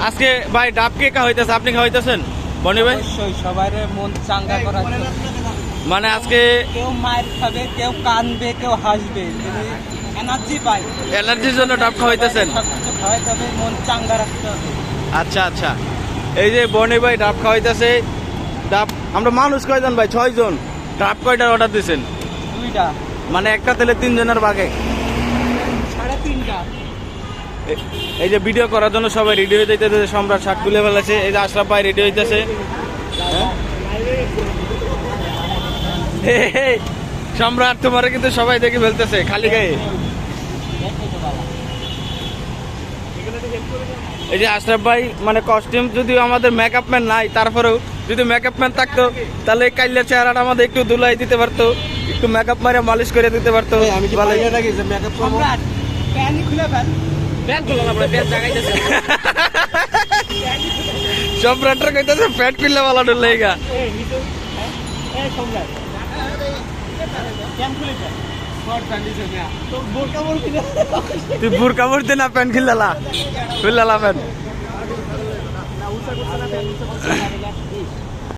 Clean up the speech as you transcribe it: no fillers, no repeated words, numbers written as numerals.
আজকে ভাই ডাব কে হইতেছে, আপনি খাওয়াইতেছেন বনি ভাই? অবশ্যই সবার মন চাঙ্গা করার জন্য। মানে আজকে কেউ মায়ের খাবে, কেউ কানবে, কেউ হাসবে, এনার্জি পায়। এনার্জির জন্য ডাব খাওয়াইতেছেন? সবকিছু খাওয়াইতে হবে, মন চাঙ্গা রাখতে হবে। আচ্ছা আচ্ছা, এই যে বনি ভাই ডাব খাওয়াইতেছে। ডাব আমরা মানুষ কয়জন ভাই? 6 জন। ডাব কয়টার অর্ডার দিয়েছেন? 2টা, মানে একটা তেলে 3 জনের ভাগে। 3.5টা। এই যে ভিডিও করার জন্য সবাই রেডি হয়ে যাইতেছে, সম্রাট শার্ট খুলে ফেলেছে। এই যে আশরাফ ভাই রেডি হইতেছে। সম্রাট তোমারে কিন্তু সবাই দেখে ফেলতেছে খালি গায়ে। এই যে আশরাফ ভাই মানে কস্টিউম যদিও আমাদের মেকআপ ম্যান নাই, তারপরেও যদি মেকআপ ম্যান থাকতো তাহলে এই কাইলের চেহারাটা আমাদের একটু ধুলাই দিতে পারতো, একটু মেকআপ মারে মালিশ করে দিতে পারতো। আমি কি ভালোই। বাইরে থাকি যে মেকআপ করব? সম্রাট প্যান খুলে ফেল। প্যান খুলে না, প্যান জাগাইতেছে। সম্রাটরা কইতাছে প্যান্ট খুললে ভালো ডুল লাগা। এই সম্রাট প্যান খুলে ফেল। শর্ট প্যান্ট দিছে না তো বোরকা বলবি না? তুই বুরকা পরতে না প্যান্ট খুললা প্যান্ট। না উসা করছ না, প্যান উসা করছ না।